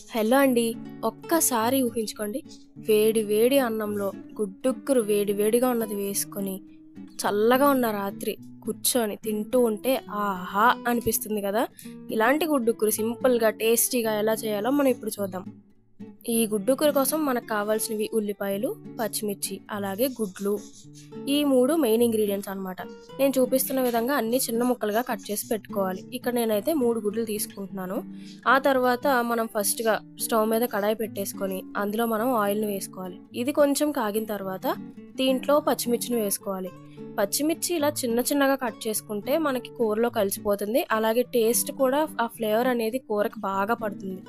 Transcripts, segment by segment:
Hello అండి. ఒక్కసారి ఊహించుకోండి. వేడి వేడి అన్నంలో గుడ్డుక్కురు వేడి వేడిగా ఉన్నది వేసుకొని, చల్లగా ఉన్న రాత్రి కూర్చొని తింటూ ఉంటే ఆహా! అనిపిస్తుంది గదా! ఇలాంటి గుడ్డుక్కురు సింపుల్‌గా, టేస్టీగా ఎలా చేయాలో మనం ఇప్పుడు చూద్దాం. ఈ గుడ్డుకూర కోసం మనకు కావాల్సినవి ఉల్లిపాయలు, పచ్చిమిర్చి, అలాగే గుడ్లు. ఈ 3 మెయిన్ ఇంగ్రీడియెంట్స్ అనమాట. నేను చూపిస్తున్న విధంగా అన్నీ చిన్న ముక్కలుగా కట్ చేసి పెట్టుకోవాలి. ఇక్కడ నేనైతే 3 గుడ్లు తీసుకుంటున్నాను. ఆ తర్వాత మనం ఫస్ట్‌గా స్టవ్ మీద కడాయి పెట్టేసుకొని, అందులో మనం ఆయిల్‌ని వేసుకోవాలి. ఇది కొంచెం కాగిన తర్వాత దీంట్లో పచ్చిమిర్చిని వేసుకోవాలి. పచ్చిమిర్చి ఇలా చిన్న చిన్నగా కట్ చేసుకుంటే మనకి కూరలో కలిసిపోతుంది. అలాగే టేస్ట్ కూడా ఆ ఫ్లేవర్ అనేది కూరకు బాగా పడుతుంది.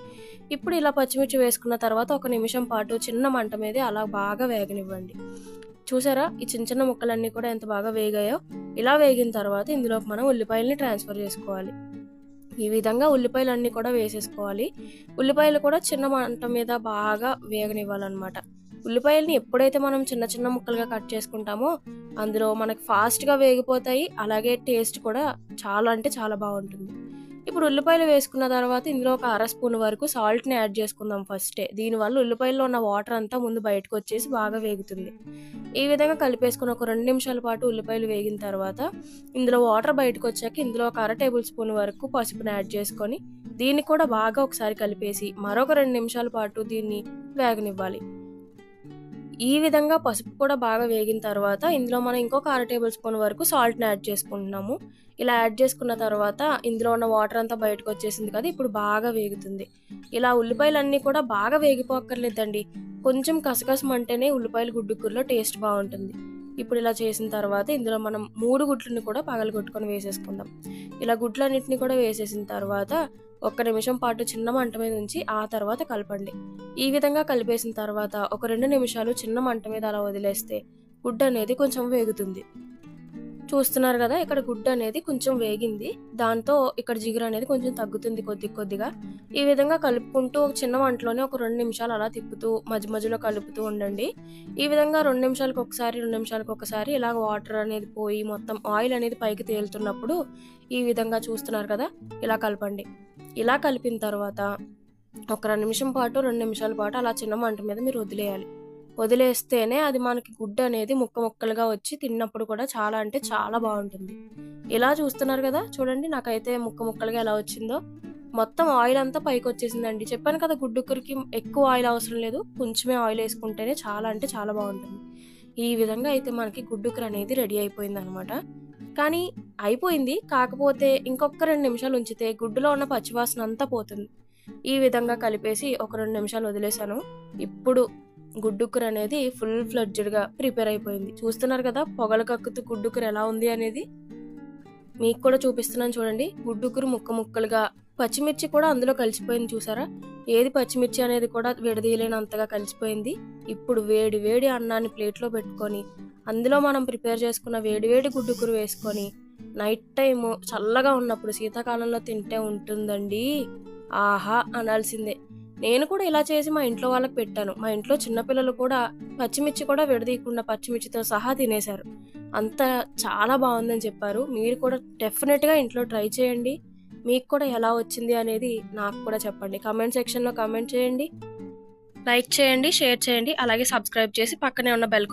ఇప్పుడు ఇలా పచ్చిమిర్చి వేసుకున్న తర్వాత ఒక నిమిషం పాటు చిన్న మంట మీద అలా బాగా వేగనివ్వండి. చూసారా? ఈ చిన్న చిన్న ముక్కలన్నీ కూడా ఎంత బాగా వేగాయో. ఇలా వేగిన తర్వాత ఇందులోకి మనం ఉల్లిపాయలని ట్రాన్స్‌ఫర్ చేసుకోవాలి. ఈ విధంగా ఉల్లిపాయలన్నీ కూడా వేసేసుకోవాలి. ఉల్లిపాయలు కూడా చిన్న మంట మీద బాగా వేగనివ్వాలన్నమాట. ఉల్లిపాయలని ఎప్పుడైతే మనం చిన్న చిన్న ముక్కలుగా కట్ చేసుకుంటామో అందులో మనకి ఫాస్ట్‌గా వేగిపోతాయి. అలాగే టేస్ట్ కూడా చాలా అంటే చాలా బావుంటుంది. ఇప్పుడు ఉల్లిపాయలు వేసుకున్న తర్వాత ఇందులో ఒక అర స్పూన్ వరకు సాల్ట్‌ని యాడ్ చేసుకుందాం ఫస్టే. దీనివల్ల ఉల్లిపాయల్లో ఉన్న వాటర్ అంతా ముందు బయటకొచ్చేసి బాగా వేగుతుంది. ఈ విధంగా కలిపేసుకొని ఒక 2 నిమిషాల పాటు ఉల్లిపాయలు వేగిన తర్వాత ఇందులో వాటర్ బయటకొచ్చాక ఇందులో ఒక అర టేబుల్ స్పూన్ వరకు పసుపుని యాడ్ చేసుకొని దీన్ని కూడా బాగా ఒకసారి కలిపేసి మరొక 2 నిమిషాల పాటు దీన్ని వేగనివ్వాలి. ఈ విధంగా పసుపు కూడా బాగా వేగిన తర్వాత ఇందులో మనం ఇంకొక అర టేబుల్ స్పూన్ వరకు సాల్ట్‌ని యాడ్ చేసుకుంటున్నాము. ఇలా యాడ్ చేసుకున్న తర్వాత ఇందులో ఉన్న వాటర్ అంతా బయటకొచ్చేసింది కదా! ఇప్పుడు బాగా వేగుతుంది. ఇలా ఉల్లిపాయలన్నీ కూడా బాగా వేగిపోక్కర్లేదండి. కొంచెం కసకసమంటేనే ఉల్లిపాయలు గుడ్డు కూరలో టేస్ట్ బావుంటుంది. ఇప్పుడు ఇలా చేసిన తర్వాత ఇందులో మనం 3 గుడ్లని కూడా పగలగొట్టుకొని వేసేసుకుందాం. ఇలా గుడ్లన్నిటిని కూడా వేసేసిన తర్వాత ఒక్క నిమిషం పాటు చిన్న మంట మీద ఉంచి ఆ తర్వాత కలపండి. ఈ విధంగా కలిపేసిన తర్వాత ఒక 2 నిమిషాలు చిన్న మంట మీద అలా వదిలేస్తే గుడ్డనేది కొంచెం వేగుతుంది. చూస్తున్నారు గదా! ఇక్కడ గుడ్డనేది కొంచెం వేగింది. దాంతో ఇక్కడ జిగురనేది కొంచెం తగ్గుతుంది కొద్ది కొద్దిగా. ఈ విధంగా కలుపుకుంటూ ఒక చిన్న మంటలోనే ఒక 2 నిమిషాలు అలా తిప్పుతూ మధ్య మధ్యలో కలుపుతూ ఉండండి. ఈ విధంగా 2 నిమిషాలకొకసారి, 2 నిమిషాలకొకసారి ఇలాగ వాటర్ అనేది పోయి మొత్తం ఆయిల్ అనేది పైకి తేలుతున్నప్పుడు ఈ విధంగా చూస్తున్నారు కదా! ఇలా కలపండి. ఇలా కలిపిన తర్వాత ఒక నిమిషం పాటు, 2 నిమిషాల పాటు అలా చిన్న మంట మీద మీరు వదిలేయాలి. వదిలేస్తేనే అది మనకి గుడ్డు అనేది ముక్క ముక్కలుగా వచ్చి తిన్నప్పుడు కూడా చాలా అంటే చాలా బావుంటుంది. ఇలా చూస్తున్నారు కదా! చూడండి నాకైతే ముక్క ముక్కలుగా ఎలా వచ్చిందో. మొత్తం ఆయిల్ అంతా పైకొచ్చేసిందండి. చెప్పాను కదా! గుడ్డు కూరకి ఎక్కువ ఆయిల్ అవసరం లేదు. కొంచెమే ఆయిల్ ఏసుకుంటేనే చాలా అంటే చాలా బావుంటుంది. ఈ విధంగా అయితే మనకి గుడ్డు కూర అనేది రెడీ అయిపోయిందనమాట. కానీ అయిపోయింది. కాకపోతే ఇంకొక 2 నిమిషాలు ఉంచితే గుడ్డులో ఉన్న పచ్చివాసన అంతా పోతుంది. ఈ విధంగా కలిపేసి ఒక 2 నిమిషాలు వదిలేసాను. ఇప్పుడు గుడ్డు కూర అనేది ఫుల్ ఫ్లెడ్జ్డ్‌గా ప్రిపేర్ అయిపోయింది. చూస్తున్నారు కదా! పొగలు కక్కుతూ గుడ్డు కూర ఎలా ఉంది అనేది. మీకు కూడా చూపిస్తున్నాను చూడండి. గుడ్డు కూర ముక్క ముక్కలుగా పచ్చిమిర్చి కూడా అందులో కలిసిపోయింది చూసారా? ఏది పచ్చిమిర్చి అనేది కూడా విడదీయలేనంతగా కలిసిపోయింది. ఇప్పుడు వేడి వేడి అన్నాన్ని ప్లేట్‌లో పెట్టుకొని అందులో మనం ప్రిపేర్ చేసుకున్న వేడి వేడి గుడ్డు కూర వేసుకొని నైట్ టైము చల్లగా ఉన్నప్పుడు శీతాకాలంలో తింటే ఉంటుందండి. ఆహా! అనాల్సిందే. నేను కూడా ఇలా చేసి మా ఇంట్లో వాళ్ళకి పెట్టాను. మా ఇంట్లో చిన్న పిల్లలు కూడా పచ్చిమిర్చి కూడా విడదీయకుండా పచ్చిమిర్చితో సహా తినేశారు. అంత చాలా బావుందని చెప్పారు. మీరు కూడా డెఫినిట్‌గా ఇంట్లో ట్రై చేయండి. మీకు కూడా ఎలా వచ్చింది అనేది నాకు కూడా చెప్పండి. కామెంట్ సెక్షన్‌లో కామెంట్ చేయండి. లైక్ చేయండి, షేర్ చేయండి, అలాగే సబ్స్క్రైబ్ చేసి పక్కనే ఉన్న బెల్